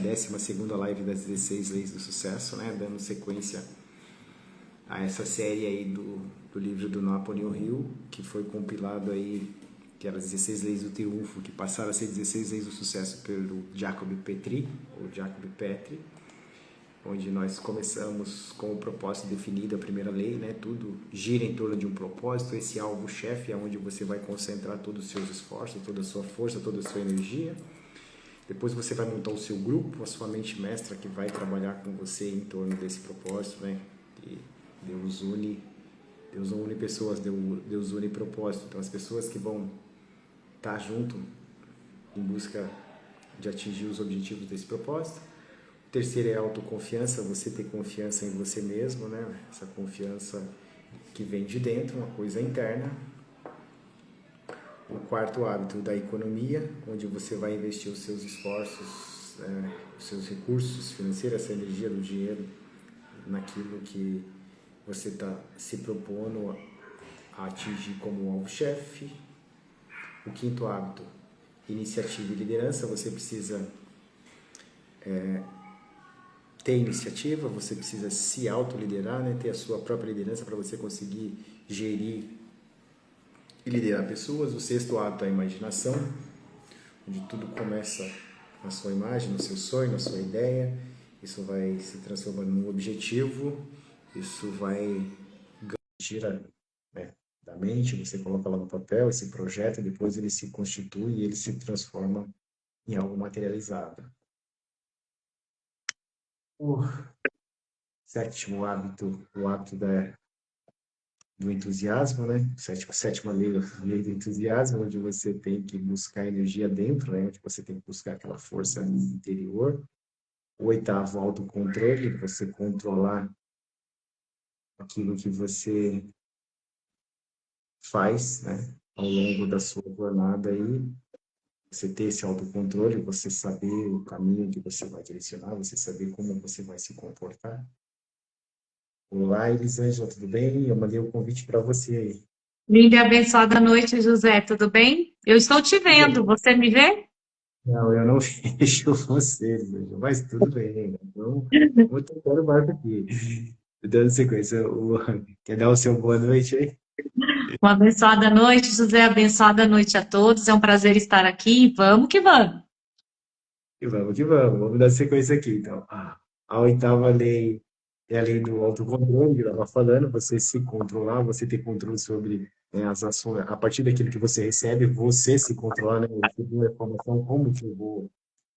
12ª live das 16 Leis do Sucesso, né? Dando sequência a essa série aí do livro do Napoleon Hill, que foi compilado aí, que era as 16 Leis do Triunfo, que passaram a ser 16 Leis do Sucesso pelo Jacob Petri, ou Jacob Petri, onde nós começamos com o propósito definido, a primeira lei, né? Tudo gira em torno de um propósito, esse alvo-chefe é onde você vai concentrar todos os seus esforços, toda a sua força, toda a sua energia. Depois você vai montar o seu grupo, a sua mente mestra que vai trabalhar com você em torno desse propósito, né? E Deus não une pessoas, Deus une propósito. Então as pessoas que vão estar junto em busca de atingir os objetivos desse propósito. O terceiro é a autoconfiança, você ter confiança em você mesmo, né? Essa confiança que vem de dentro, uma coisa interna. O quarto hábito da economia, onde você vai investir os seus esforços, os seus recursos financeiros, essa energia do dinheiro, naquilo que você está se propondo a atingir como alvo-chefe. O quinto hábito, iniciativa e liderança, você precisa ter iniciativa, você precisa se autoliderar, né? Ter a sua própria liderança para você conseguir gerir e liderar pessoas. O sexto hábito é a imaginação, onde tudo começa na sua imagem, no seu sonho, na sua ideia. Isso vai se transformando num objetivo, isso vai tira, né, da mente, você coloca lá no papel esse projeto, e depois ele se constitui e ele se transforma em algo materializado. O sétimo hábito, o hábito do entusiasmo, né? Sétima lei do entusiasmo, onde você tem que buscar energia dentro, né? Onde você tem que buscar aquela força interior. O oitavo, autocontrole, você controlar aquilo que você faz, né? Ao longo da sua jornada aí, você ter esse autocontrole, você saber o caminho que você vai direcionar, você saber como você vai se comportar. Olá, Elisângela, tudo bem? Eu mandei um convite para você aí. Linda e abençoada noite, José, tudo bem? Eu estou te vendo, você me vê? Não, eu não vejo você, mas tudo bem. Então, vou tocar o barco aqui. Dando sequência, quer dar o seu boa noite aí? Uma abençoada noite, José, abençoada noite a todos. É um prazer estar aqui. Vamos que vamos. E vamos que vamos. Vamos dar sequência aqui, então. A oitava lei é a lei do autocontrole, que eu estava falando, você se controlar, você ter controle sobre, né, as ações, a partir daquilo que você recebe, você se controlar, né? Eu recebi uma informação, como que eu vou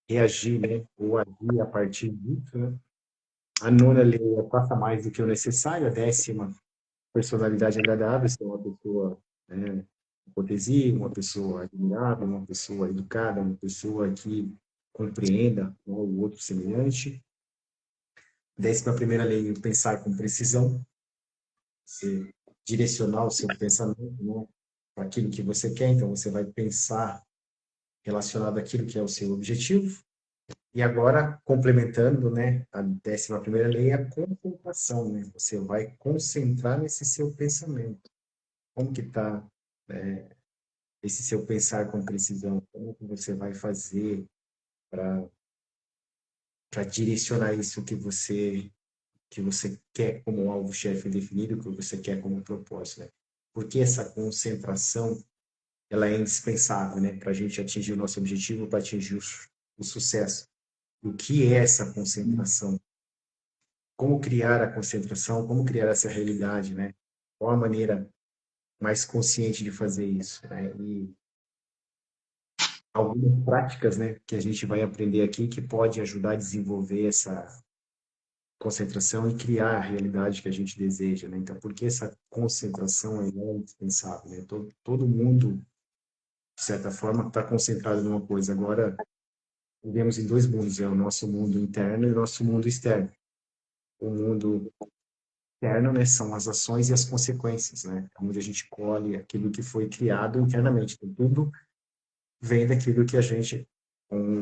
reagir, né? Ou agir a partir disso, né? A nona lei é faça mais do que o necessário. A décima, personalidade agradável, ser uma pessoa, né, cortesia, uma pessoa admirável, uma pessoa educada, uma pessoa que compreenda, né, o outro semelhante. 11ª lei, pensar com precisão, você direcionar o seu pensamento, né, para aquilo que você quer, então você vai pensar relacionado àquilo que é o seu objetivo. E agora, complementando, né, a 11ª lei é a concentração, né? Você vai concentrar nesse seu pensamento. Como que está, né, esse seu pensar com precisão? Como que você vai fazer para direcionar isso que você quer como alvo-chefe definido, que você quer como propósito, né? Porque essa concentração, ela é indispensável, né, para a gente atingir o nosso objetivo, para atingir o sucesso. O que é essa concentração? Como criar a concentração? Como criar essa realidade, né? Qual a maneira mais consciente de fazer isso, né? E algumas práticas, né, que a gente vai aprender aqui que pode ajudar a desenvolver essa concentração e criar a realidade que a gente deseja, né? Então, porque essa concentração é indispensável, né? Todo mundo, de certa forma, está concentrado numa coisa. Agora, vivemos em dois mundos, é o nosso mundo interno e o nosso mundo externo. O mundo interno, né, são as ações e as consequências, né? Onde a gente colhe aquilo que foi criado internamente. Então, tudo vem daquilo que a gente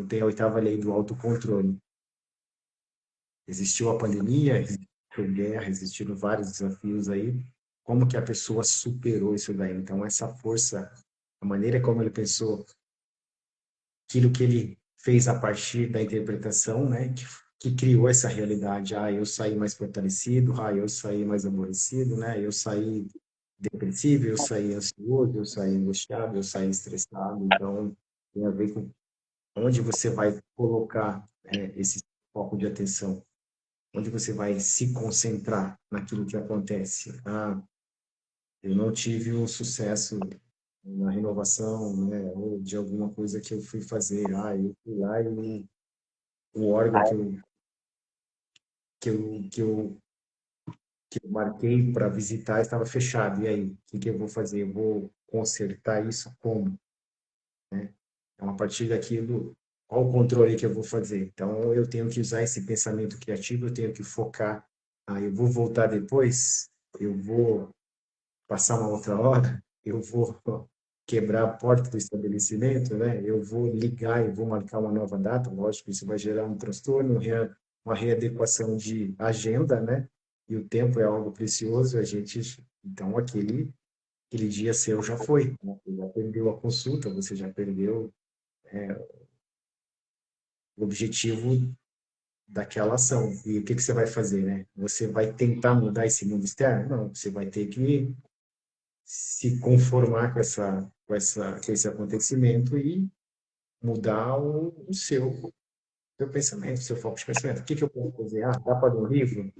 tem a oitava lei do autocontrole. Existiu a pandemia, existiu guerra, existiram vários desafios aí. Como que a pessoa superou isso daí? Então, essa força, a maneira como ele pensou, aquilo que ele fez a partir da interpretação, né, que criou essa realidade. Ah, eu saí mais fortalecido, ah, eu saí mais aborrecido, né, eu saí depressivo, eu saí ansioso, eu saí angustiado, eu saí estressado. Então, tem a ver com onde você vai colocar esse foco de atenção, onde você vai se concentrar naquilo que acontece. Ah, eu não tive o sucesso na renovação, né, ou de alguma coisa que eu fui fazer. Ah, eu fui lá e o órgão que eu, que eu, que eu marquei para visitar estava fechado. E aí, o que que eu vou fazer? Eu vou consertar isso como? Então, a partir daquilo, qual o controle que eu vou fazer? Então, eu tenho que usar esse pensamento criativo, eu tenho que focar. Ah, eu vou voltar depois, eu vou passar uma outra hora, eu vou quebrar a porta do estabelecimento, né? Eu vou ligar e vou marcar uma nova data. Lógico, isso vai gerar um transtorno, uma readequação de agenda, né? E o tempo é algo precioso, a gente, então aquele dia seu já foi, né? Você já perdeu a consulta, você já perdeu o objetivo daquela ação. E o que que você vai fazer, né? Você vai tentar mudar esse mundo externo? Não, você vai ter que se conformar com esse acontecimento e mudar seu pensamento, seu foco de pensamento. O que que eu posso fazer? Ah, dá para ler um livro?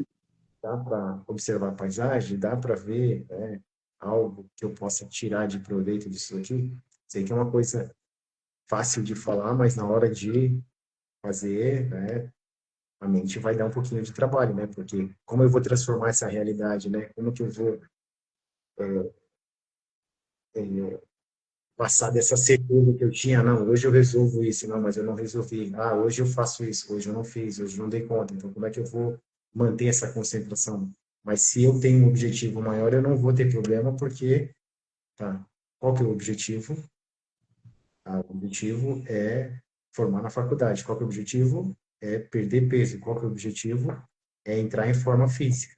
Dá para observar a paisagem? Dá para ver, né, algo que eu possa tirar de proveito disso aqui? Sei que é uma coisa fácil de falar, mas na hora de fazer, né, a mente vai dar um pouquinho de trabalho, né? Porque como eu vou transformar essa realidade, né? Como que eu vou passar dessa certeza que eu tinha, não, hoje eu resolvo isso, não, mas eu não resolvi. Ah, hoje eu faço isso, hoje eu não fiz, hoje eu não dei conta. Então, como é que eu vou manter essa concentração? Mas se eu tenho um objetivo maior, eu não vou ter problema, porque, tá, qual que é o objetivo? Ah, o objetivo é formar na faculdade. Qual que é o objetivo? É perder peso. Qual que é o objetivo? É entrar em forma física.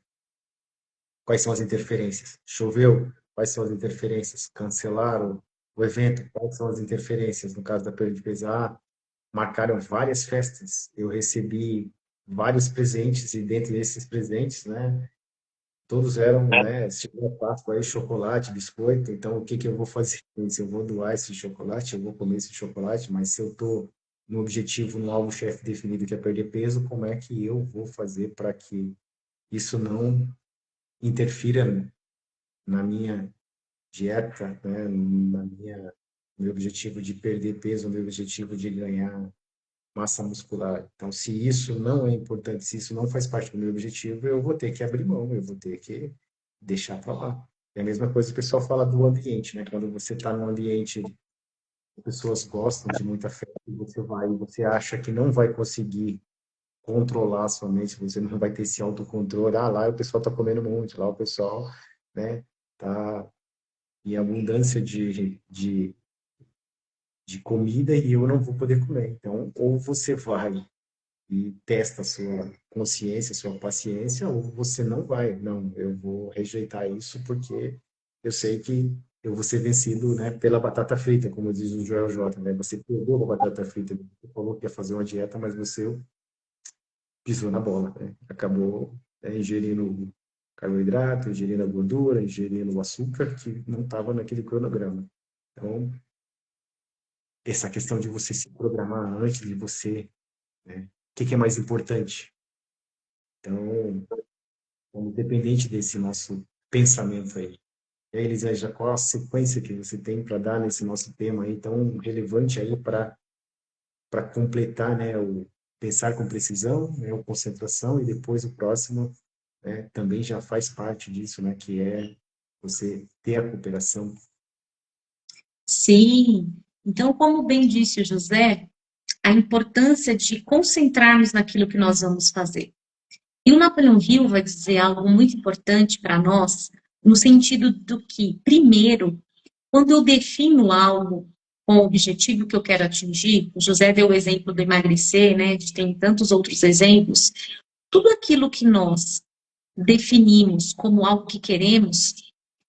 Quais são as interferências? Choveu? Quais são as interferências? Cancelaram o evento? Quais são as interferências? No caso da perda de peso, marcaram várias festas. Eu recebi vários presentes e dentre esses presentes, né, todos eram, né, tipo Páscoa aí, chocolate, biscoito. Então, o que que eu vou fazer com isso? Eu vou doar esse chocolate, eu vou comer esse chocolate, mas se eu tô no objetivo, no alvo-chefe definido que é perder peso, como é que eu vou fazer para que isso não interfira na minha dieta, né, meu objetivo de perder peso, meu objetivo de ganhar massa muscular. Então, se isso não é importante, se isso não faz parte do meu objetivo, eu vou ter que abrir mão, eu vou ter que deixar para lá. É a mesma coisa que o pessoal fala do ambiente, né? Quando você está num ambiente que pessoas gostam de muita festa, você vai, você acha que não vai conseguir controlar a sua mente, você não vai ter esse autocontrole. Ah, lá o pessoal está comendo muito, lá o pessoal, né, tá em abundância de comida e eu não vou poder comer. Então, ou você vai e testa a sua consciência, a sua paciência, ou você não vai. Não, eu vou rejeitar isso porque eu sei que eu vou ser vencido, né, pela batata frita, como diz o Joel J, né? Você pegou a batata frita, você falou que ia fazer uma dieta, mas você pisou na bola, né? Acabou, ingerindo carboidrato, ingerindo a gordura, ingerindo o açúcar que não estava naquele cronograma. Então, essa questão de você se programar antes de você, né? O que que é mais importante? Então, independente desse nosso pensamento aí. E aí, Elisângela, qual a sequência que você tem para dar nesse nosso tema aí tão relevante aí para completar, né, o pensar com precisão, né, o concentração e depois o próximo, né, também já faz parte disso, né, que é você ter a cooperação. Sim. Então, como bem disse o José, a importância de concentrarmos naquilo que nós vamos fazer. E o Napoleão Hill vai dizer algo muito importante para nós, no sentido do que, primeiro, quando eu defino algo com o objetivo que eu quero atingir, o José deu o exemplo do emagrecer, né? Tem tantos outros exemplos. Tudo aquilo que nós definimos como algo que queremos,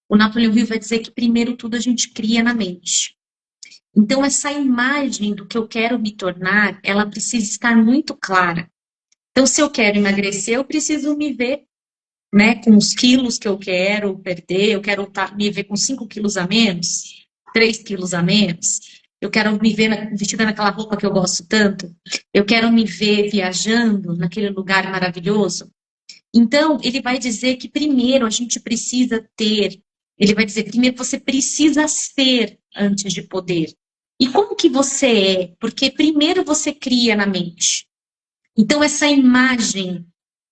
o Napoleão Hill vai dizer que primeiro tudo a gente cria na mente. Então, essa imagem do que eu quero me tornar, ela precisa estar muito clara. Então, se eu quero emagrecer, eu preciso me ver, né, com os quilos que eu quero perder, eu quero me ver com 5 quilos a menos, 3 quilos a menos, eu quero me ver vestida naquela roupa que eu gosto tanto, eu quero me ver viajando naquele lugar maravilhoso. Então, ele vai dizer que primeiro a gente precisa ter, ele vai dizer, primeiro você precisa ser antes de poder. E como que você é? Porque primeiro você cria na mente. Então, essa imagem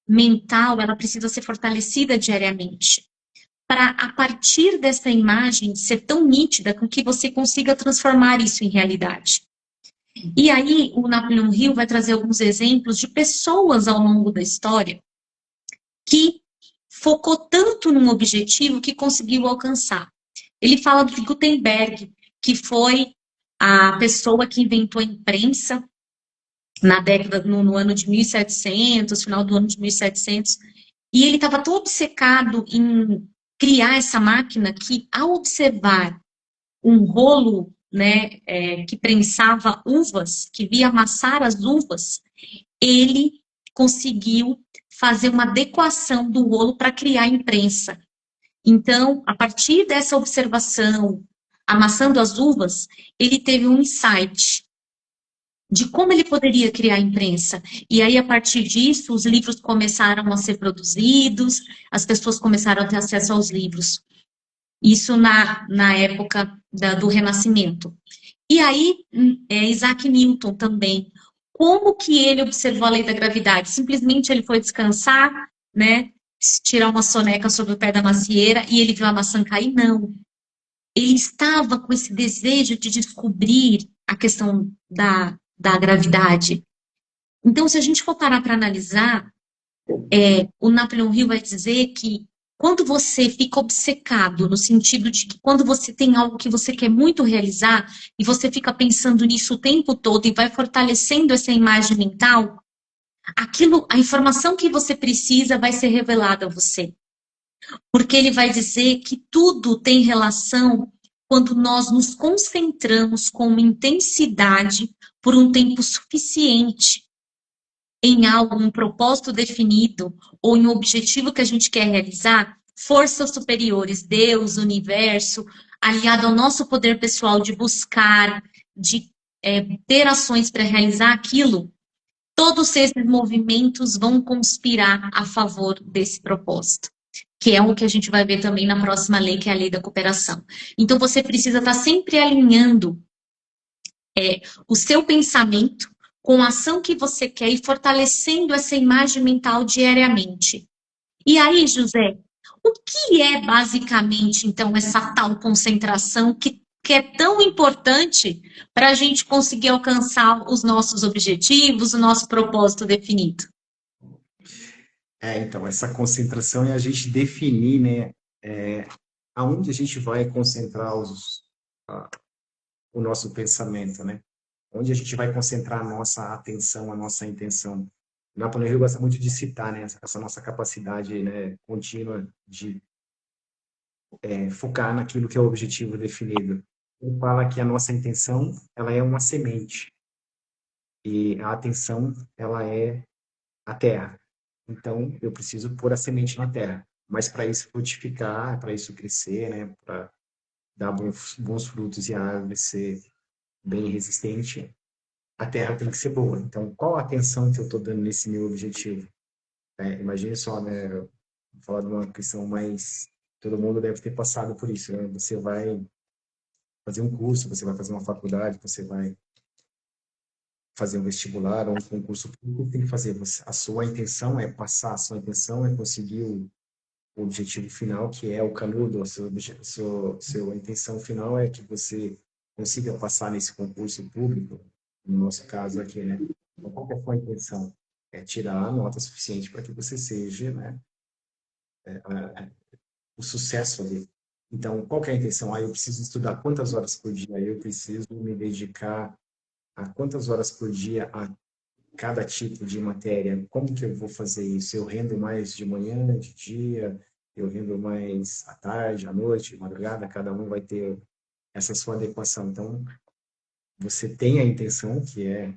mental, ela precisa ser fortalecida diariamente. Para, a partir dessa imagem, ser tão nítida com que você consiga transformar isso em realidade. E aí, o Napoleão Hill vai trazer alguns exemplos de pessoas ao longo da história que focou tanto num objetivo que conseguiu alcançar. Ele fala do Gutenberg, que foi a pessoa que inventou a imprensa na década, no ano de 1700, final do ano de 1700, e ele estava tão obcecado em criar essa máquina que, ao observar um rolo, né, que prensava uvas, que via amassar as uvas, ele conseguiu fazer uma adequação do rolo para criar a imprensa. Então, a partir dessa observação, amassando as uvas, ele teve um insight de como ele poderia criar a imprensa. E aí, a partir disso, os livros começaram a ser produzidos, as pessoas começaram a ter acesso aos livros. Isso na época do Renascimento. E aí, Isaac Newton também. Como que ele observou a lei da gravidade? Simplesmente ele foi descansar, né? Tirar uma soneca sobre o pé da macieira e ele viu a maçã cair? Não. Ele estava com esse desejo de descobrir a questão da gravidade. Então, se a gente for parar para analisar, o Napoleão Hill vai dizer que quando você fica obcecado, no sentido de que quando você tem algo que você quer muito realizar, e você fica pensando nisso o tempo todo e vai fortalecendo essa imagem mental, aquilo, a informação que você precisa vai ser revelada a você. Porque ele vai dizer que tudo tem relação quando nós nos concentramos com uma intensidade por um tempo suficiente em algo, um propósito definido ou em um objetivo que a gente quer realizar, forças superiores, Deus, universo, aliado ao nosso poder pessoal de buscar, de ter ações para realizar aquilo, todos esses movimentos vão conspirar a favor desse propósito, que é o que a gente vai ver também na próxima lei, que é a lei da cooperação. Então, você precisa estar sempre alinhando o seu pensamento com a ação que você quer e fortalecendo essa imagem mental diariamente. E aí, José, o que é basicamente, então, essa tal concentração que é tão importante para a gente conseguir alcançar os nossos objetivos, o nosso propósito definido? Então, essa concentração é a gente definir, né, aonde a gente vai concentrar o nosso pensamento, né? Onde a gente vai concentrar a nossa atenção, a nossa intenção. Napoleão Hill gosta muito de citar, né, essa nossa capacidade, né, contínua de focar naquilo que é o objetivo definido. Ele fala que a nossa intenção, ela é uma semente e a atenção, ela é a terra. Então, eu preciso pôr a semente na terra. Mas para isso frutificar, para isso crescer, né, para dar bons frutos e a árvore ser bem resistente, a terra tem que ser boa. Então, qual a atenção que eu estou dando nesse meu objetivo? Imagine só, né, vou falar de uma questão mais... Todo mundo deve ter passado por isso, né? Você vai fazer um curso, você vai fazer uma faculdade, você vai fazer um vestibular ou um concurso público, tem que fazer. A sua intenção é passar, a sua intenção é conseguir o objetivo final, que é o canudo, a sua intenção final é que você consiga passar nesse concurso público, no nosso caso aqui, né? Então, qual que é a sua intenção? É tirar a nota suficiente para que você seja, né, o sucesso ali. Então, qual que é a intenção? Eu preciso estudar quantas horas por dia? Eu preciso me dedicar a quantas horas por dia a cada tipo de matéria? Como que eu vou fazer isso? Eu rendo mais de manhã, de dia? Eu rendo mais à tarde, à noite, de madrugada? Cada um vai ter essa sua adequação. Então, você tem a intenção, que é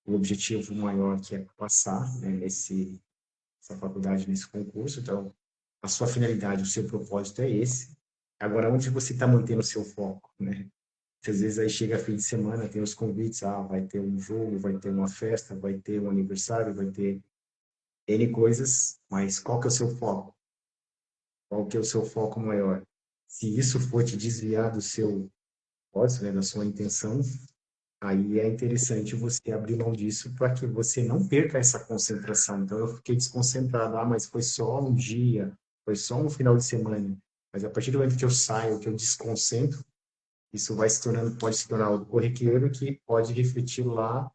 o objetivo maior, que é passar, né, essa faculdade, nesse concurso. Então, a sua finalidade, o seu propósito é esse. Agora, onde você está mantendo o seu foco, né? Às vezes aí chega fim de semana, tem os convites, vai ter um jogo, vai ter uma festa, vai ter um aniversário, vai ter N coisas, mas qual que é o seu foco? Qual que é o seu foco maior? Se isso for te desviar do seu propósito, né, da sua intenção, aí é interessante você abrir mão disso para que você não perca essa concentração. Então, eu fiquei desconcentrado. Mas foi só um dia, foi só um final de semana. Mas a partir do momento que eu saio, que eu desconcentro, isso vai se tornando, pode se tornar algo corriqueiro que pode refletir lá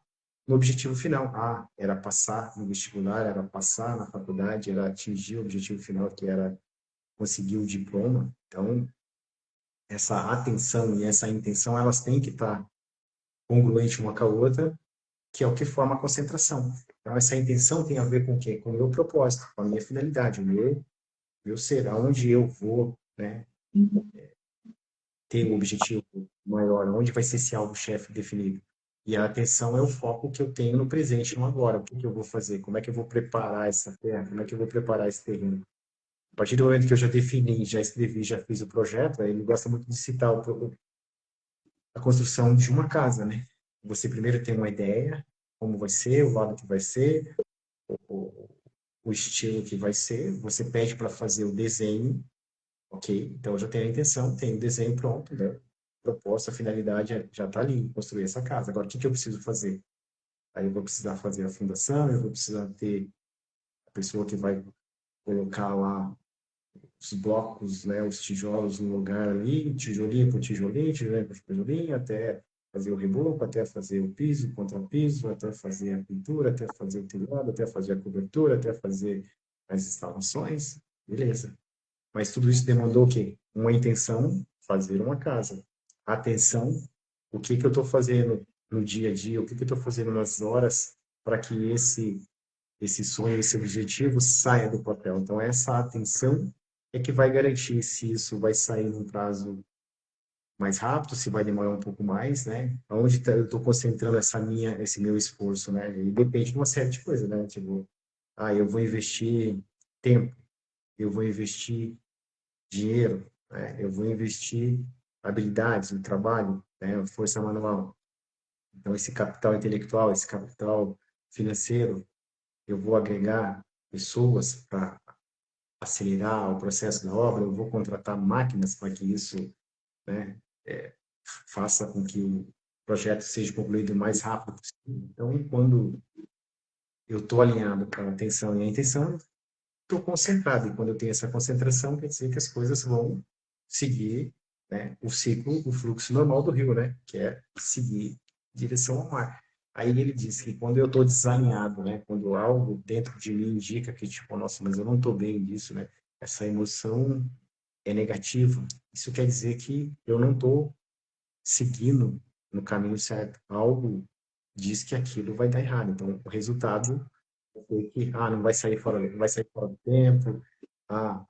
no objetivo final. Era passar no vestibular, era passar na faculdade, era atingir o objetivo final, que era conseguir o diploma. Então, essa atenção e essa intenção, elas têm que estar congruentes uma com a outra, que é o que forma a concentração. Então, essa intenção tem a ver com o quê? Com o meu propósito, com a minha finalidade, o meu ser, aonde eu vou, né, ter um objetivo maior, onde vai ser esse alvo-chefe definido. E a atenção é o foco que eu tenho no presente, no agora. O que que eu vou fazer? Como é que eu vou preparar essa terra? Como é que eu vou preparar esse terreno? A partir do momento que eu já defini, já escrevi, já fiz o projeto, aí ele gosta muito de citar a construção de uma casa, né? Você primeiro tem uma ideia, como vai ser, o lado que vai ser, o, o estilo que vai ser, você pede para fazer o desenho, ok? Então eu já tenho a intenção, tenho o desenho pronto, né? Proposta, a finalidade já está ali, construir essa casa. Agora, o que que eu preciso fazer? Aí eu vou precisar fazer a fundação, eu vou precisar ter a pessoa que vai colocar lá os blocos, né, os tijolos no lugar ali, tijolinho por tijolinho, até fazer o reboco, até fazer o piso, contrapiso, até fazer a pintura, até fazer o telhado, até fazer a cobertura, até fazer as instalações, beleza. Mas tudo isso demandou o quê? Uma intenção, fazer uma casa. Atenção, o que que eu estou fazendo no dia a dia, o que que eu estou fazendo nas horas para que esse sonho, esse objetivo saia do papel. Então, essa atenção é que vai garantir se isso vai sair num prazo mais rápido, se vai demorar um pouco mais, né? Onde eu estou concentrando esse meu esforço, né? E depende de uma série de coisas, né? Tipo, eu vou investir tempo, eu vou investir dinheiro, né? Eu vou investir habilidades no trabalho, né? Força manual. Então, esse capital intelectual, esse capital financeiro, eu vou agregar pessoas para acelerar o processo da obra, eu vou contratar máquinas para que isso, né, faça com que o projeto seja concluído o mais rápido possível. Então, quando eu estou alinhado com a atenção e a intenção, estou concentrado. E quando eu tenho essa concentração, quer dizer que as coisas vão seguir, né, o ciclo, o fluxo normal do rio, né, que é seguir em direção ao mar. Aí ele diz que quando eu estou desalinhado, né, quando algo dentro de mim indica que, tipo, nossa, mas eu não estou bem disso, né, essa emoção é negativa, isso quer dizer que eu não estou seguindo no caminho certo. Algo diz que aquilo vai dar errado. Então, o resultado foi que, não vai sair fora do tempo, ah,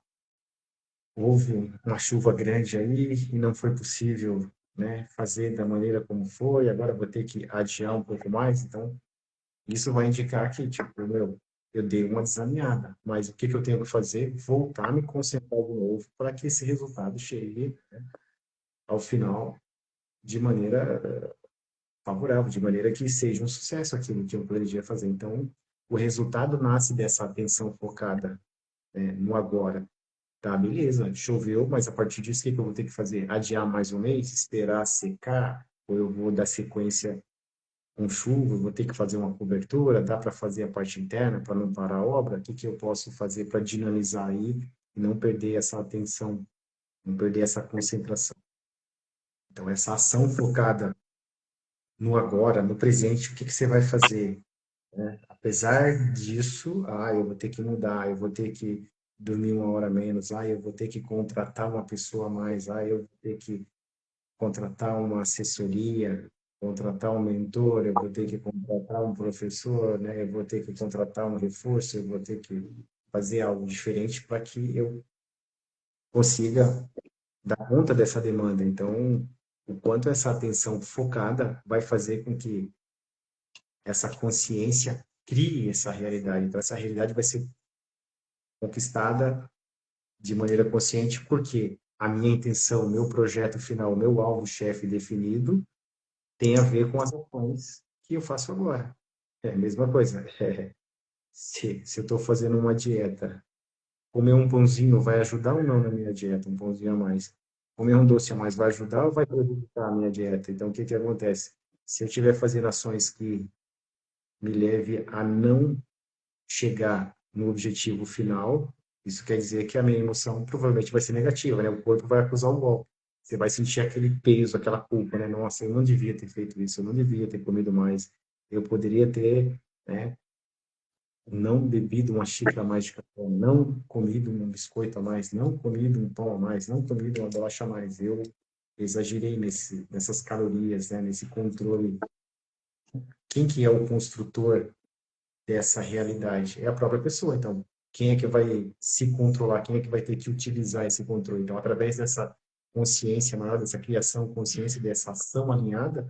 houve uma chuva grande aí e não foi possível, né, fazer da maneira como foi, agora vou ter que adiar um pouco mais, então isso vai indicar que, tipo, eu dei uma desalinhada, mas o que que eu tenho que fazer? Voltar a me concentrar de novo para que esse resultado chegue ao final de maneira favorável, de maneira que seja um sucesso aquilo que eu planejei fazer. Então, o resultado nasce dessa atenção focada, né, no agora. Tá, beleza, choveu, mas a partir disso, o que que eu vou ter que fazer? Adiar mais um mês, esperar secar, ou eu vou dar sequência com chuva, vou ter que fazer uma cobertura, dá para fazer a parte interna para não parar a obra? O que que eu posso fazer para dinamizar aí e não perder essa atenção, não perder essa concentração? Então, essa ação focada no agora, no presente, o que que você vai fazer? Apesar disso, eu vou ter que mudar, eu vou ter que dormir uma hora menos, eu vou ter que contratar uma pessoa a mais, eu vou ter que contratar uma assessoria, contratar um mentor, eu vou ter que contratar um professor, né? Eu vou ter que contratar um reforço, eu vou ter que fazer algo diferente para que eu consiga dar conta dessa demanda. Então, o quanto essa atenção focada vai fazer com que essa consciência crie essa realidade. Então, essa realidade vai ser conquistada de maneira consciente porque a minha intenção, o meu projeto final, o meu alvo-chefe definido tem a ver com as ações que eu faço agora. É a mesma coisa. Se eu estou fazendo uma dieta, comer um pãozinho vai ajudar ou não na minha dieta? Um pãozinho a mais. Comer um doce a mais vai ajudar ou vai prejudicar a minha dieta? Então, o que que acontece? Se eu estiver fazendo ações que me leve a não chegar no objetivo final, isso quer dizer que a minha emoção provavelmente vai ser negativa, né? O corpo vai acusar o golpe. Você vai sentir aquele peso, aquela culpa, né? Nossa, eu não devia ter feito isso, eu não devia ter comido mais, eu poderia ter, né, não bebido uma xícara a mais de café, não comido um biscoito a mais, não comido um pão a mais, não comido uma bolacha a mais. Eu exagerei nessas calorias, né? Nesse controle. Quem que é o construtor dessa realidade? É a própria pessoa. Então, quem é que vai se controlar? Quem é que vai ter que utilizar esse controle? Então, através dessa consciência maior, dessa criação, consciência, dessa ação alinhada,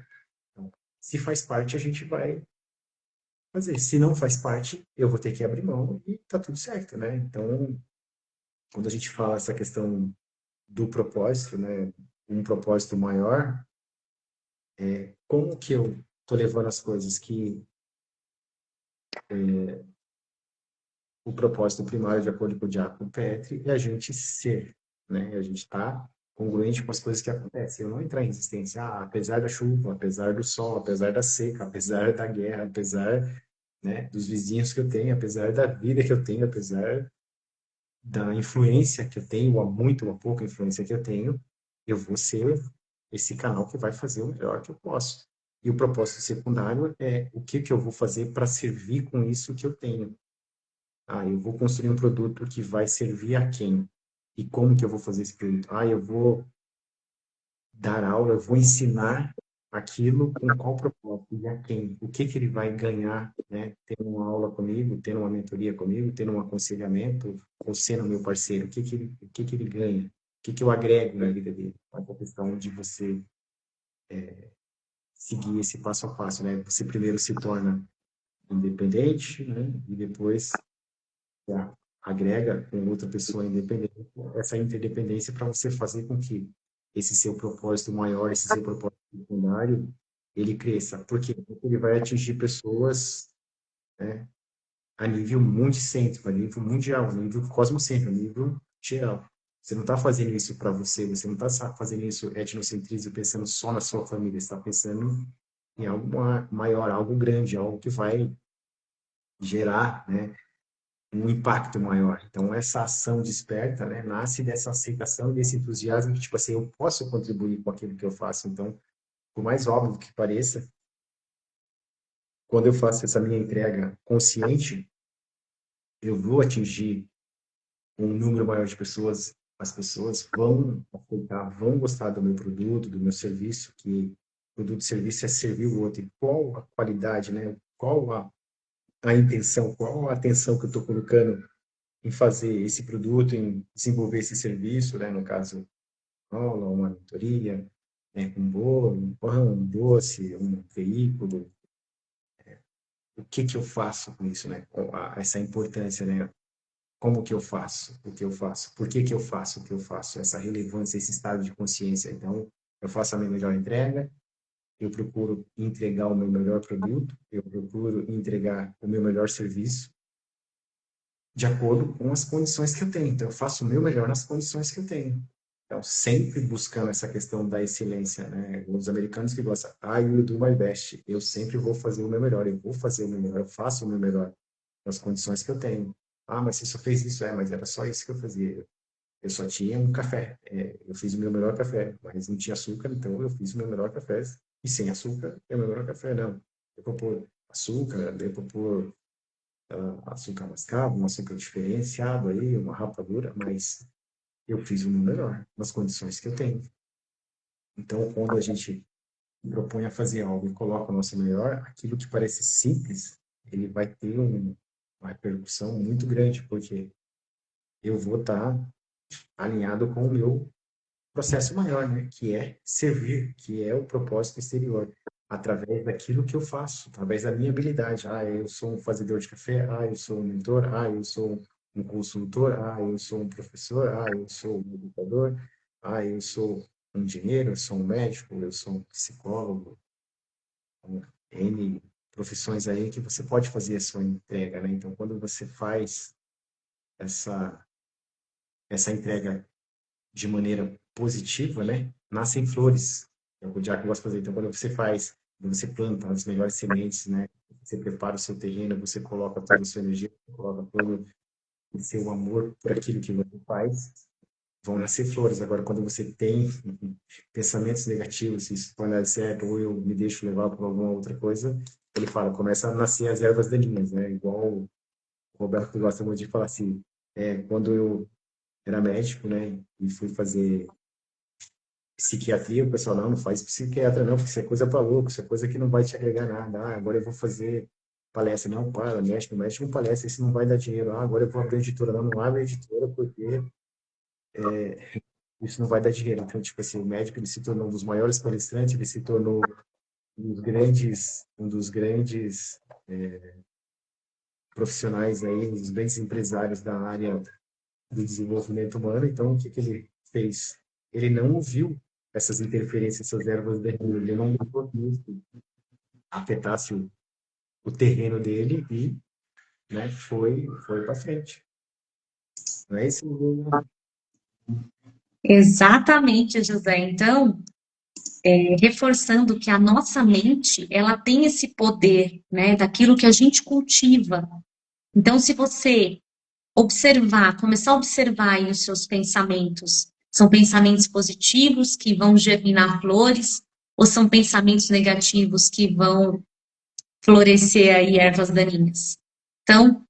então, se faz parte, a gente vai fazer. Se não faz parte, eu vou ter que abrir mão e tá tudo certo, né? Então, quando a gente fala essa questão do propósito, né? Um propósito maior, como que eu tô levando as coisas que o propósito primário, de acordo com o Giacomo Petri, é a gente ser, né? A gente estar congruente com as coisas que acontecem. Eu não entrar em resistência, apesar da chuva, apesar do sol, apesar da seca, apesar da guerra, apesar, né, dos vizinhos que eu tenho, apesar da vida que eu tenho, apesar da influência que eu tenho, ou a muito ou a pouca influência que eu tenho, eu vou ser esse canal que vai fazer o melhor que eu posso. E o propósito secundário é o que que eu vou fazer para servir com isso que eu tenho. Eu vou construir um produto que vai servir a quem? E como que eu vou fazer esse produto? Eu vou dar aula, eu vou ensinar aquilo com qual propósito e a quem? O que que ele vai ganhar, né? Tendo uma aula comigo, tendo uma mentoria comigo, tendo um aconselhamento, ou sendo meu parceiro, o que que ele ganha? O que que eu agrego na vida dele? É a questão de você seguir esse passo a passo, né? Você primeiro se torna independente, né? E depois agrega com outra pessoa independente essa interdependência para você fazer com que esse seu propósito maior, esse seu propósito secundário, ele cresça. Por quê? Porque ele vai atingir pessoas, né, a nível multicêntrico, a nível mundial, a nível cosmocêntrico, a nível geral. Você não está fazendo isso para você, você não está fazendo isso etnocentrismo pensando só na sua família, você está pensando em algo maior, algo grande, algo que vai gerar, né, um impacto maior. Então, essa ação desperta, né, nasce dessa aceitação, desse entusiasmo que, tipo assim, eu posso contribuir com aquilo que eu faço. Então, por mais óbvio que pareça, quando eu faço essa minha entrega consciente, eu vou atingir um número maior de pessoas, as pessoas vão aceitar, vão gostar do meu produto, do meu serviço, que produto e serviço é servir o outro. E qual a qualidade, né? Qual a intenção, qual a atenção que eu estou colocando em fazer esse produto, em desenvolver esse serviço, né? No caso, aula, uma mentoria, né? Um bolo, um pão, um doce, um veículo. O que que eu faço com isso, né? Essa importância, né? Como que eu faço o que eu faço? Por que que eu faço o que eu faço? Essa relevância, esse estado de consciência. Então, eu faço a minha melhor entrega, eu procuro entregar o meu melhor produto, eu procuro entregar o meu melhor serviço, de acordo com as condições que eu tenho. Então, eu faço o meu melhor nas condições que eu tenho. Então, sempre buscando essa questão da excelência, né? Os americanos que gostam, I will do my best. Eu sempre vou fazer o meu melhor, eu vou fazer o meu melhor, eu faço o meu melhor nas condições que eu tenho. Mas você só fez isso, mas era só isso que eu fazia. Eu só tinha um café. Eu fiz o meu melhor café, mas não tinha açúcar, então eu fiz o meu melhor café. E sem açúcar é o meu melhor café, não. Eu vou pôr açúcar, eu vou pôr açúcar mascavo, um açúcar diferenciado aí, uma rapadura, mas eu fiz o meu melhor nas condições que eu tenho. Então, quando a gente propõe a fazer algo e coloca o nosso melhor, aquilo que parece simples, ele vai ter uma repercussão muito grande, porque eu vou estar alinhado com o meu processo maior, né? Que é servir, que é o propósito exterior, através daquilo que eu faço, através da minha habilidade. Ah, eu sou um fazedor de café, ah, eu sou um mentor, ah, eu sou um consultor, ah, eu sou um professor, ah, eu sou um educador, ah, eu sou um engenheiro, eu sou um médico, eu sou um psicólogo, N profissões aí que você pode fazer a sua entrega, né? Então, quando você faz essa, essa entrega de maneira positiva, né? Nascem flores. É o que o Diaco gosta de fazer. Então, quando você faz, quando você planta as melhores sementes, né? Você prepara o seu terreno, você coloca toda a sua energia, coloca todo o seu amor por aquilo que você faz, vão nascer flores. Agora, quando você tem pensamentos negativos, se isso não der certo, ou eu me deixo levar por alguma outra coisa, ele fala, começa a nascer as ervas daninhas, né? Igual o Roberto gosta muito de falar assim, quando eu era médico, né, e fui fazer psiquiatria, o pessoal, não faz psiquiatra não, porque isso é coisa para louco, isso é coisa que não vai te agregar nada. Ah, agora eu vou fazer palestra. Não, para, mexe com palestra, isso não vai dar dinheiro. Ah, agora eu vou abrir editora. Não, não abre editora porque isso não vai dar dinheiro. Então, tipo assim, o médico, ele se tornou um dos maiores palestrantes, ele se tornou um dos grandes profissionais aí, um dos grandes empresários da área do desenvolvimento humano. Então, o que que ele fez? Ele não ouviu essas interferências, essas ervas daninhas, ele não deixou que isso afetasse o terreno dele e, né, foi para frente. Não é isso? Exatamente, José. Então, reforçando que a nossa mente, ela tem esse poder, né, daquilo que a gente cultiva. Então, se você observar, começar a observar aí os seus pensamentos, são pensamentos positivos que vão germinar flores, ou são pensamentos negativos que vão florescer aí ervas daninhas? Então,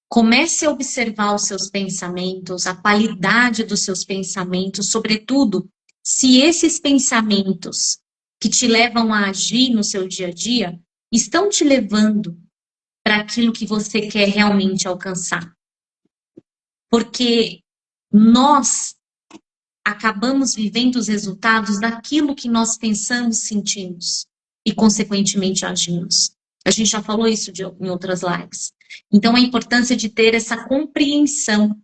comece a observar os seus pensamentos, a qualidade dos seus pensamentos, sobretudo se esses pensamentos que te levam a agir no seu dia a dia estão te levando para aquilo que você quer realmente alcançar. Porque nós acabamos vivendo os resultados daquilo que nós pensamos, sentimos e, consequentemente, agimos. A gente já falou isso em outras lives. Então, a importância de ter essa compreensão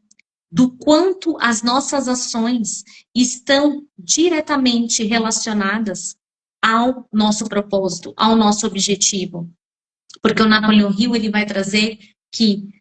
do quanto as nossas ações estão diretamente relacionadas ao nosso propósito, ao nosso objetivo. Porque o Napoleão Hill ele vai trazer que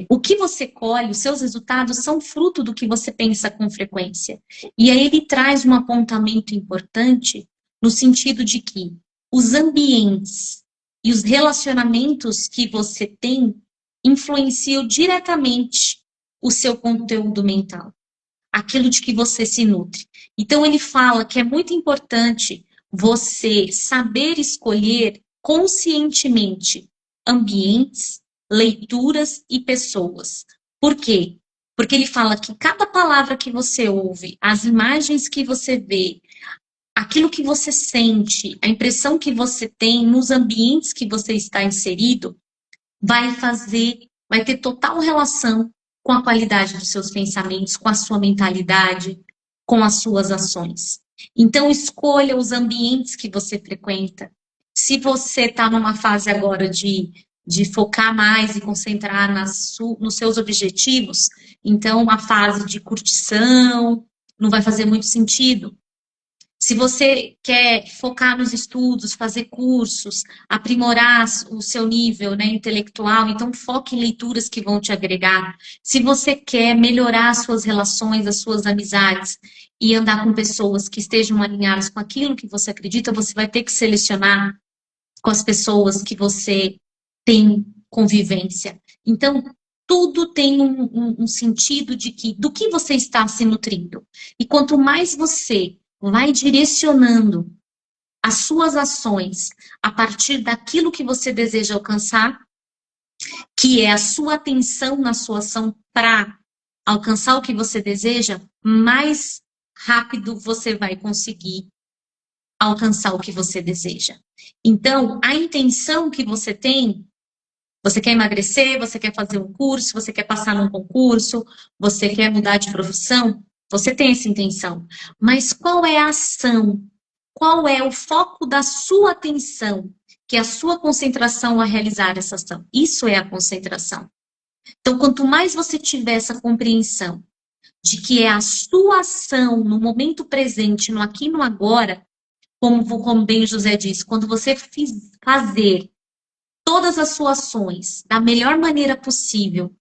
o que você colhe, os seus resultados são fruto do que você pensa com frequência. E aí ele traz um apontamento importante no sentido de que os ambientes e os relacionamentos que você tem influenciam diretamente o seu conteúdo mental, aquilo de que você se nutre. Então ele fala que é muito importante você saber escolher conscientemente ambientes, leituras e pessoas. Por quê? Porque ele fala que cada palavra que você ouve, as imagens que você vê, aquilo que você sente, a impressão que você tem nos ambientes que você está inserido, vai ter total relação com a qualidade dos seus pensamentos, com a sua mentalidade, com as suas ações. Então, escolha os ambientes que você frequenta. Se você está numa fase agora de focar mais e concentrar nos seus objetivos, então a fase de curtição não vai fazer muito sentido. Se você quer focar nos estudos, fazer cursos, aprimorar o seu nível, né, intelectual, então foque em leituras que vão te agregar. Se você quer melhorar as suas relações, as suas amizades e andar com pessoas que estejam alinhadas com aquilo que você acredita, você vai ter que selecionar com as pessoas que você tem convivência. Então, tudo tem um sentido do que você está se nutrindo. E quanto mais você vai direcionando as suas ações a partir daquilo que você deseja alcançar, que é a sua atenção na sua ação para alcançar o que você deseja, mais rápido você vai conseguir alcançar o que você deseja. Então, a intenção que você quer emagrecer, você quer fazer um curso, você quer passar num concurso, você quer mudar de profissão, Você tem essa intenção. Mas qual é a ação? Qual é o foco da sua atenção? Que é a sua concentração a realizar essa ação. Isso é a concentração. Então, quanto mais você tiver essa compreensão de que é a sua ação no momento presente, no aqui e no agora, como bem José disse, quando você fazer todas as suas ações da melhor maneira possível,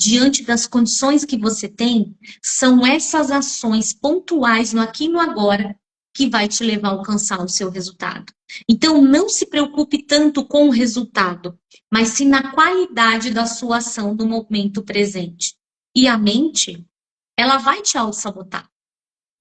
diante das condições que você tem, são essas ações pontuais no aqui e no agora que vai te levar a alcançar o seu resultado. Então, não se preocupe tanto com o resultado, mas sim na qualidade da sua ação no momento presente. E a mente, ela vai te auto-sabotar.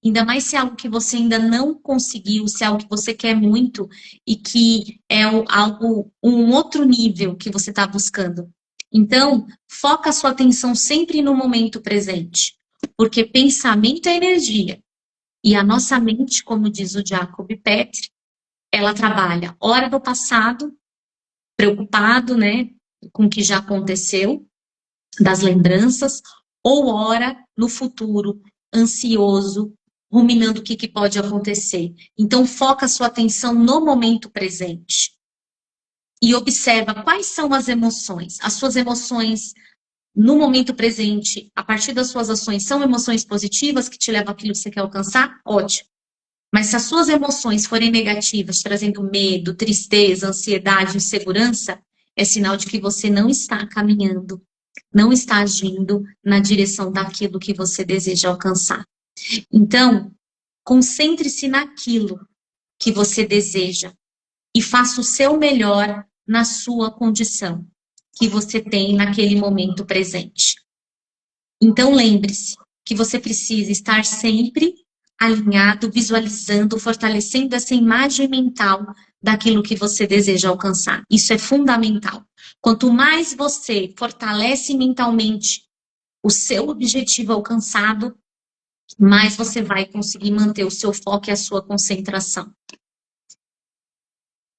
Ainda mais se é algo que você ainda não conseguiu, se é algo que você quer muito e que é algo, um outro nível que você está buscando. Então, foca a sua atenção sempre no momento presente, porque pensamento é energia. E a nossa mente, como diz o Jacob Petri, ela trabalha hora do passado, preocupado, né, com o que já aconteceu, das lembranças, ou hora no futuro, ansioso, ruminando o que pode acontecer. Então, foca a sua atenção no momento presente. E observa quais são as emoções. As suas emoções no momento presente, a partir das suas ações, são emoções positivas que te levam àquilo que você quer alcançar? Ótimo. Mas se as suas emoções forem negativas, trazendo medo, tristeza, ansiedade, insegurança, é sinal de que você não está caminhando, não está agindo na direção daquilo que você deseja alcançar. Então, concentre-se naquilo que você deseja e faça o seu melhor na sua condição que você tem naquele momento presente. Então, lembre-se que você precisa estar sempre alinhado, visualizando, fortalecendo essa imagem mental daquilo que você deseja alcançar. Isso é fundamental. Quanto mais você fortalece mentalmente o seu objetivo alcançado, mais você vai conseguir manter o seu foco e a sua concentração.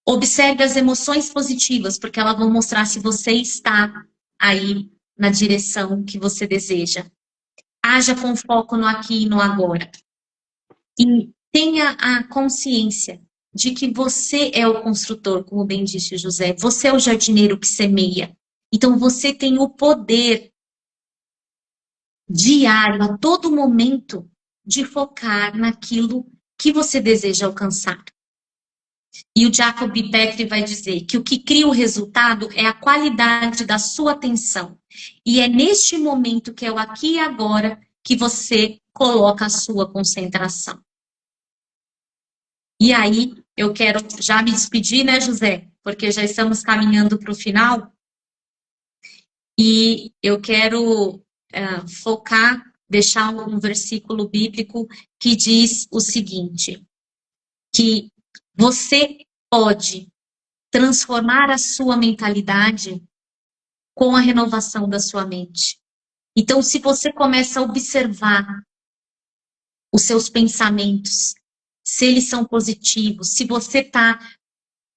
Observe as emoções positivas, porque elas vão mostrar se você está aí na direção que você deseja. Haja com foco no aqui e no agora. E tenha a consciência de que você é o construtor, como bem disse o José. Você é o jardineiro que semeia. Então, você tem o poder diário, a todo momento, de focar naquilo que você deseja alcançar. E o Jacob Petri vai dizer que o que cria o resultado é a qualidade da sua atenção. E é neste momento, que é o aqui e agora, que você coloca a sua concentração. E aí, eu quero já me despedir, né, José? Porque já estamos caminhando para o final. E eu quero focar, deixar um versículo bíblico que diz o seguinte, que você pode transformar a sua mentalidade com a renovação da sua mente. Então, se você começa a observar os seus pensamentos, se eles são positivos, se você está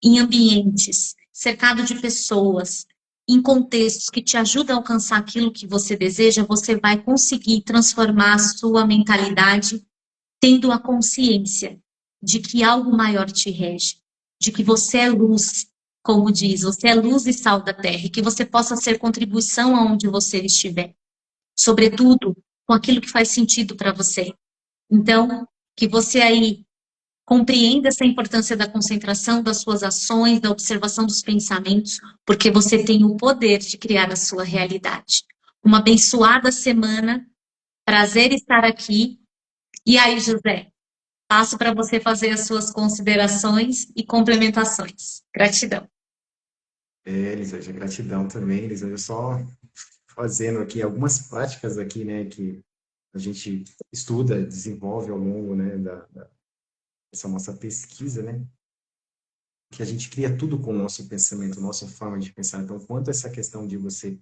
em ambientes, cercado de pessoas, em contextos que te ajudam a alcançar aquilo que você deseja, você vai conseguir transformar a sua mentalidade, tendo a consciência de que algo maior te rege, de que você é luz, como diz, você é luz e sal da terra, e que você possa ser contribuição aonde você estiver. Sobretudo, com aquilo que faz sentido para você. Então, que você aí compreenda essa importância da concentração, das suas ações, da observação dos pensamentos, porque você tem o poder de criar a sua realidade. Uma abençoada semana, prazer estar aqui. E aí, José, passo para você fazer as suas considerações e complementações. Gratidão. Elisângela, gratidão também, Elisângela. Só fazendo aqui algumas práticas aqui, né, que a gente estuda, desenvolve ao longo, né, dessa nossa pesquisa, né, que a gente cria tudo com o nosso pensamento, nossa forma de pensar. Então, quanto a essa questão de você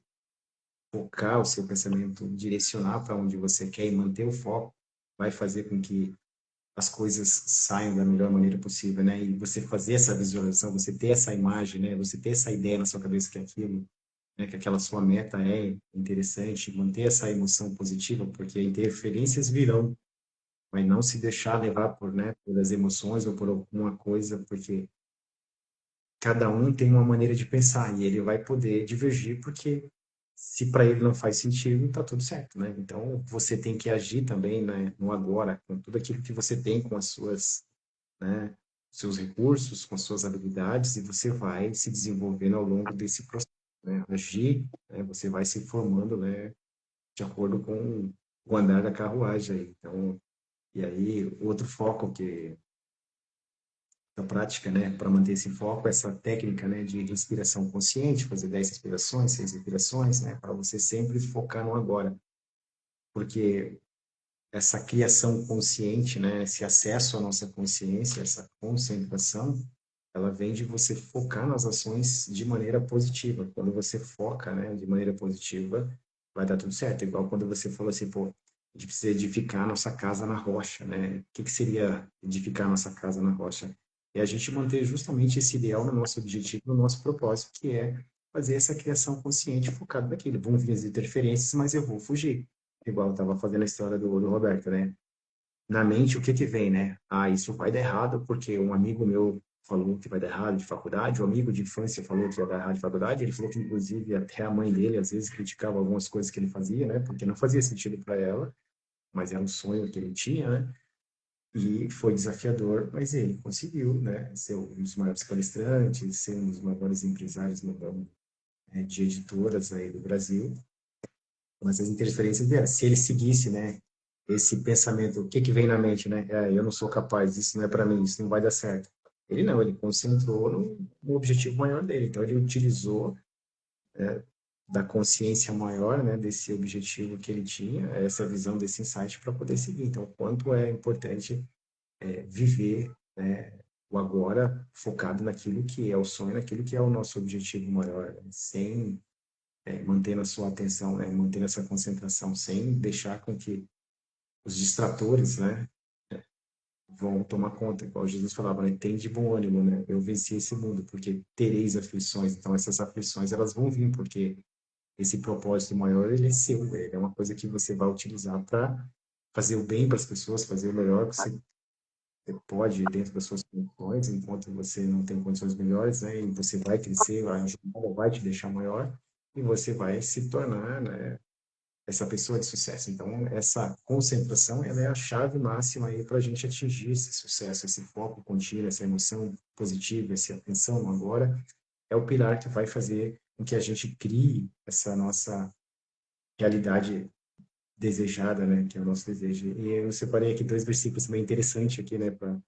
focar o seu pensamento, direcionar para onde você quer e manter o foco, vai fazer com que as coisas saiam da melhor maneira possível, né? E você fazer essa visualização, você ter essa imagem, né? Você ter essa ideia na sua cabeça que aquilo, né? Que aquela sua meta é interessante, manter essa emoção positiva, porque interferências virão, mas não se deixar levar por, né, pelas emoções ou por alguma coisa, porque cada um tem uma maneira de pensar e ele vai poder divergir porque se para ele não faz sentido, tá tudo certo, né? Então você tem que agir também, né, no agora, com tudo aquilo que você tem, com as suas, né, seus recursos, com as suas habilidades e você vai se desenvolvendo ao longo desse processo, né? Agir, né, você vai se formando, né, de acordo com o andar da carruagem aí. Então, e aí outro foco que da prática, né, para manter esse foco, essa técnica, né, de respiração consciente, fazer 10 respirações, 6 respirações, né, para você sempre focar no agora, porque essa criação consciente, né, esse acesso à nossa consciência, essa concentração, ela vem de você focar nas ações de maneira positiva. Quando você foca, né, de maneira positiva, vai dar tudo certo. Igual quando você falou assim, pô, a gente precisa edificar nossa casa na rocha, né? O que que seria edificar nossa casa na rocha? É a gente manter justamente esse ideal no nosso objetivo, no nosso propósito, que é fazer essa criação consciente focada naquilo. Vão vir as interferências, mas eu vou fugir. Igual eu estava fazendo a história do Roberto, né? Na mente, o que que vem, né? Ah, isso vai dar errado porque um amigo meu falou que vai dar errado de faculdade, um amigo de infância falou que ia dar errado de faculdade, ele falou que, inclusive, até a mãe dele, às vezes, criticava algumas coisas que ele fazia, né? Porque não fazia sentido para ela, mas era um sonho que ele tinha, né? E foi desafiador, mas ele conseguiu, né? Ser um dos maiores palestrantes, ser um dos maiores empresários no ramo, de editoras aí do Brasil, mas as interferências vieram. Se ele seguisse, né, esse pensamento, o que que vem na mente, né? É, eu não sou capaz, isso não é para mim, isso não vai dar certo. Ele não, ele concentrou no objetivo maior dele. Então ele utilizou da consciência maior, né, desse objetivo que ele tinha, essa visão desse insight para poder seguir. Então, o quanto é importante viver, né, o agora focado naquilo que é o sonho, naquilo que é o nosso objetivo maior, né, sem mantendo a sua atenção, né, mantendo essa concentração, sem deixar com que os distratores, né, vão tomar conta, igual Jesus falava, né, tem de bom ânimo, né, eu venci esse mundo, porque tereis aflições, então essas aflições, elas vão vir, porque esse propósito maior, ele é seu, ele é uma coisa que você vai utilizar para fazer o bem para as pessoas, fazer o melhor que você pode dentro das suas condições, enquanto você não tem condições melhores, né, e você vai crescer, a jornada vai te deixar maior, e você vai se tornar, né, essa pessoa de sucesso. Então, essa concentração, ela é a chave máxima aí para a gente atingir esse sucesso, esse foco contínuo, essa emoção positiva, essa atenção no agora, é o pilar que vai fazer com que a gente crie essa nossa realidade desejada, né, que é o nosso desejo. E eu separei aqui dois versículos bem interessantes aqui, né, para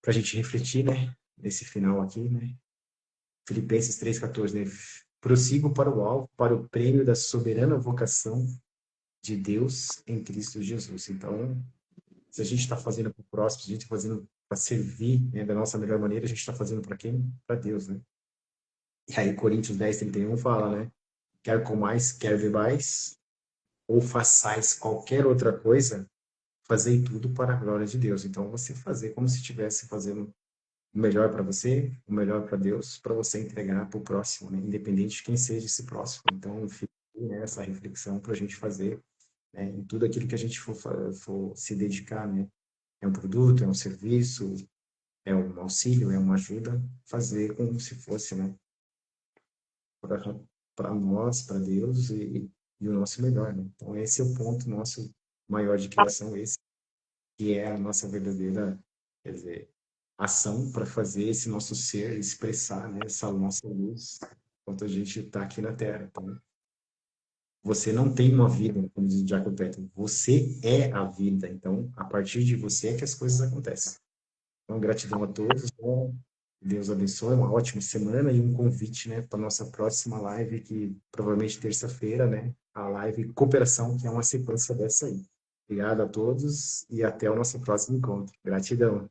a gente refletir, né, nesse final aqui, né. Filipenses 3,14, né, prossigo para o alvo, para o prêmio da soberana vocação de Deus em Cristo Jesus. Então, se a gente está fazendo para o próximo, se a gente está fazendo para servir, né, da nossa melhor maneira, a gente está fazendo para quem? Para Deus, né? E aí, Coríntios 10:31 fala, né? Quer comais, quer bebais, ou façais qualquer outra coisa, fazei tudo para a glória de Deus. Então, você fazer como se estivesse fazendo o melhor para você, o melhor para Deus, para você entregar para o próximo, né? Independente de quem seja esse próximo. Então, fica aí, né, essa reflexão para a gente fazer, né, em tudo aquilo que a gente for se dedicar, né? É um produto, é um serviço, é um auxílio, é uma ajuda, fazer como se fosse, né? Para nós, para Deus e o nosso melhor, né? Então, esse é o ponto nosso maior de criação, esse que é a nossa verdadeira, quer dizer, ação para fazer esse nosso ser expressar, né, essa nossa luz enquanto a gente está aqui na Terra. Então, você não tem uma vida, como diz o Jacob Petton, você é a vida. Então, a partir de você é que as coisas acontecem. Então, gratidão a todos, né? Deus abençoe, uma ótima semana e um convite, né, para nossa próxima live, que provavelmente terça-feira, né, a live Cooperação, que é uma sequência dessa aí. Obrigado a todos e até o nosso próximo encontro. Gratidão.